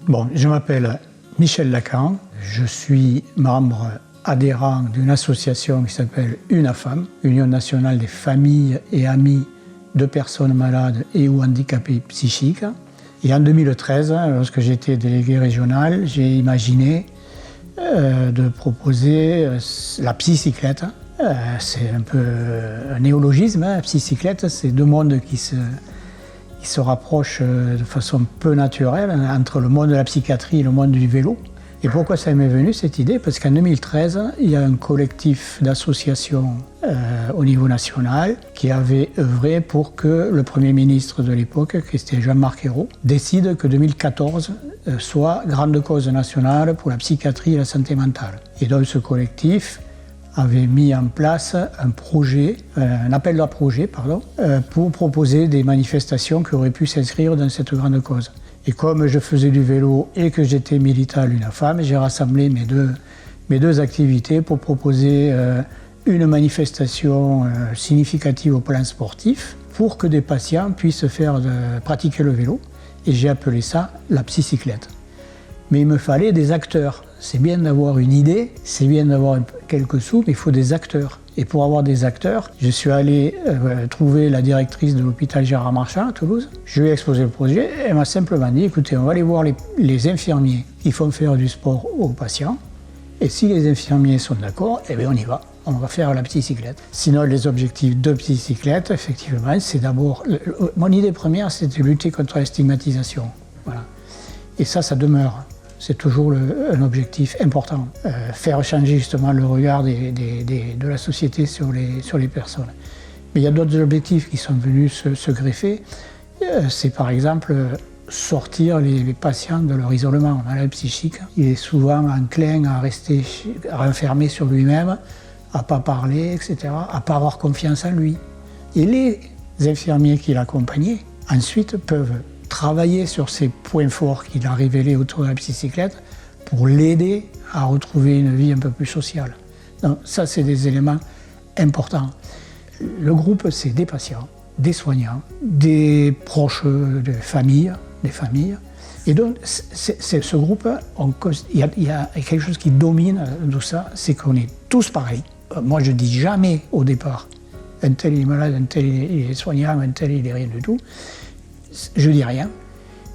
Bon, je m'appelle Michel Lacan, je suis membre adhérent d'une association qui s'appelle UNAFAM, Union nationale des familles et amis de personnes malades et ou handicapées psychiques. Et en 2013, lorsque j'étais délégué régional, j'ai imaginé de proposer la psycyclette. C'est un peu un néologisme, hein. Psycyclette, c'est deux mondes qui se rapprochent de façon peu naturelle entre le monde de la psychiatrie et le monde du vélo. Et pourquoi ça m'est venu cette idée? Parce qu'en 2013, il y a un collectif d'associations au niveau national qui avait œuvré pour que le Premier ministre de l'époque, qui était Jean-Marc Ayrault, décide que 2014 soit grande cause nationale pour la psychiatrie et la santé mentale. Et donc ce collectif avait mis en place un appel à projet, pour proposer des manifestations qui auraient pu s'inscrire dans cette grande cause. Et comme je faisais du vélo et que j'étais militant à l'UNAFAM, j'ai rassemblé mes deux activités pour proposer une manifestation significative au plan sportif pour que des patients puissent pratiquer le vélo. Et j'ai appelé ça la psycyclette. Mais il me fallait des acteurs. C'est bien d'avoir une idée, c'est bien d'avoir quelques sous, mais il faut des acteurs. Et pour avoir des acteurs, je suis allé trouver la directrice de l'hôpital Gérard Marchand à Toulouse. Je lui ai exposé le projet. Elle m'a simplement dit, écoutez, on va aller voir les infirmiers qui font faire du sport aux patients. Et si les infirmiers sont d'accord, eh bien on y va. On va faire la psycyclette. Sinon, les objectifs de psycyclette, effectivement, c'est d'abord... Mon idée première, c'était de lutter contre la stigmatisation. Voilà. Et ça demeure. C'est toujours un objectif important. Faire changer justement le regard de la société sur les personnes. Mais il y a d'autres objectifs qui sont venus se greffer. C'est par exemple sortir les patients de leur isolement malade psychique. Il est souvent enclin à rester renfermé sur lui-même, à ne pas parler, etc., à ne pas avoir confiance en lui. Et les infirmiers qui l'accompagnaient, ensuite, peuvent travailler sur ces points forts qu'il a révélés autour de la psycyclette pour l'aider à retrouver une vie un peu plus sociale. Donc ça, c'est des éléments importants. Le groupe, c'est des patients, des soignants, des proches des familles. Et donc, ce groupe, il y a quelque chose qui domine tout ça, c'est qu'on est tous pareils. Moi, je ne dis jamais au départ, un tel il est malade, un tel il est soignant, un tel il est rien du tout. Je dis rien,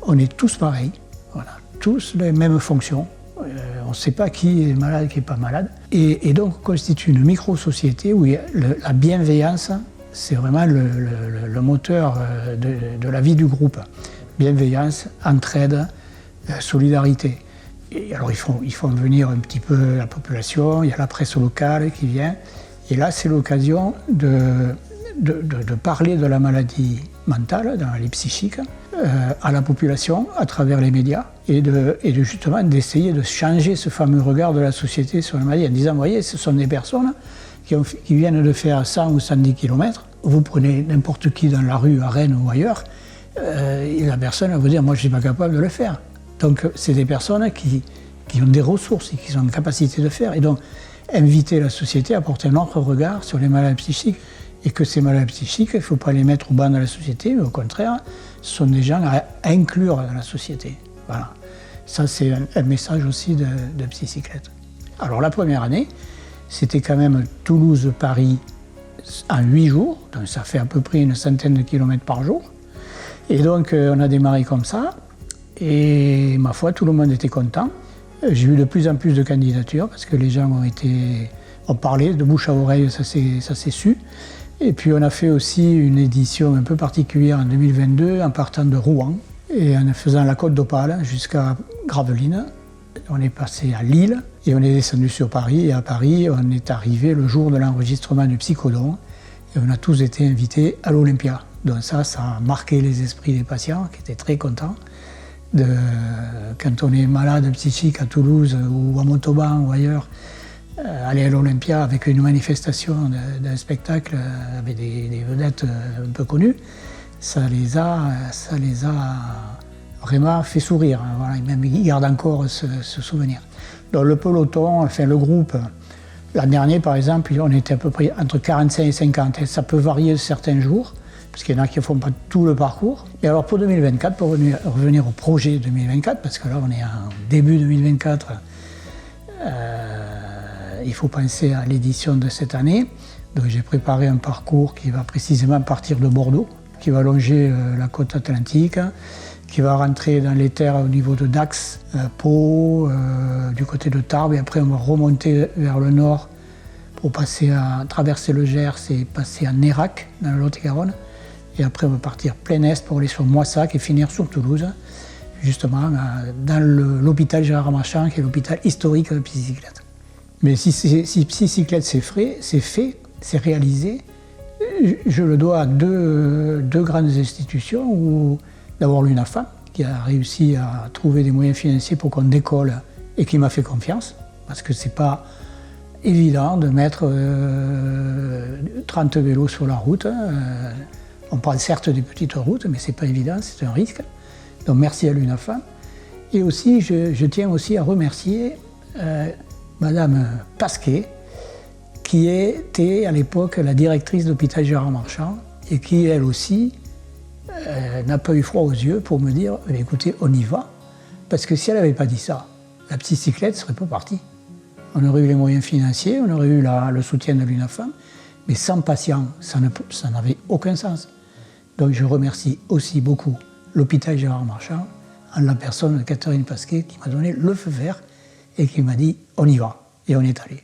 on est tous pareils, voilà, tous les mêmes fonctions, on ne sait pas qui est malade, qui n'est pas malade. Et donc on constitue une micro-société où la bienveillance, c'est vraiment le moteur de la vie du groupe. Bienveillance, entraide, solidarité. Et alors ils font venir un petit peu la population, il y a la presse locale qui vient, et là c'est l'occasion de parler de la maladie mentale, de la maladie psychique, à la population à travers les médias et justement d'essayer de changer ce fameux regard de la société sur la maladie en disant, vous voyez, ce sont des personnes qui viennent de faire 100 ou 110 km. Vous prenez n'importe qui dans la rue à Rennes ou ailleurs, et la personne va vous dire, moi je ne suis pas capable de le faire. Donc c'est des personnes qui ont des ressources et qui ont une capacité de faire. Et donc inviter la société à porter un autre regard sur les malades psychiques. Et que ces malades psychiques, il ne faut pas les mettre au banc de la société, mais au contraire, ce sont des gens à inclure dans la société. Voilà. Ça, c'est un message aussi de psycyclette. Alors la première année, c'était quand même Toulouse-Paris en 8 jours, donc ça fait à peu près une centaine de kilomètres par jour. Et donc on a démarré comme ça, et ma foi, tout le monde était content. J'ai eu de plus en plus de candidatures, parce que les gens ont parlé, de bouche à oreille, ça s'est su. Et puis on a fait aussi une édition un peu particulière en 2022 en partant de Rouen et en faisant la côte d'Opale jusqu'à Gravelines. On est passé à Lille et on est descendu sur Paris. Et à Paris, on est arrivé le jour de l'enregistrement du Psychodon et on a tous été invités à l'Olympia. Donc ça a marqué les esprits des patients qui étaient très contents. Quand on est malade psychique à Toulouse ou à Montauban ou ailleurs, aller à l'Olympia avec une manifestation d'un spectacle avec des vedettes un peu connues, ça les a vraiment fait sourire. Voilà, même ils gardent encore ce souvenir. Donc le peloton, enfin le groupe, l'an dernier par exemple, on était à peu près entre 45 et 50. Ça peut varier certains jours, parce qu'il y en a qui ne font pas tout le parcours. Et alors pour 2024, pour revenir au projet 2024, parce que là on est en début 2024, il faut penser à l'édition de cette année. Donc j'ai préparé un parcours qui va précisément partir de Bordeaux, qui va longer la côte atlantique, qui va rentrer dans les terres au niveau de Dax, Pau, du côté de Tarbes, et après on va remonter vers le nord pour traverser le Gers et passer à Nérac, dans le Lot-et-Garonne. Et après on va partir plein est pour aller sur Moissac et finir sur Toulouse, justement dans l'hôpital Gérard Marchand, qui est l'hôpital historique de Psycyclette. Mais si Psycyclette c'est fait, c'est réalisé, je le dois à deux grandes institutions. D'abord l'UNAFAM, qui a réussi à trouver des moyens financiers pour qu'on décolle et qui m'a fait confiance, parce que c'est pas évident de mettre 30 vélos sur la route. On parle certes des petites routes, mais c'est pas évident, c'est un risque. Donc merci à l'UNAFAM. Et aussi, je tiens aussi à remercier Madame Pasquet, qui était à l'époque la directrice de l'hôpital Gérard Marchand et qui, elle aussi, n'a pas eu froid aux yeux pour me dire « écoutez, on y va ». Parce que si elle n'avait pas dit ça, la Psycyclette ne serait pas partie. On aurait eu les moyens financiers, on aurait eu le soutien de l'UNAFAM, mais sans patient, ça n'avait aucun sens. Donc je remercie aussi beaucoup l'hôpital Gérard Marchand, en la personne de Catherine Pasquet, qui m'a donné le feu vert et qui m'a dit « on y va ». Et on est allé.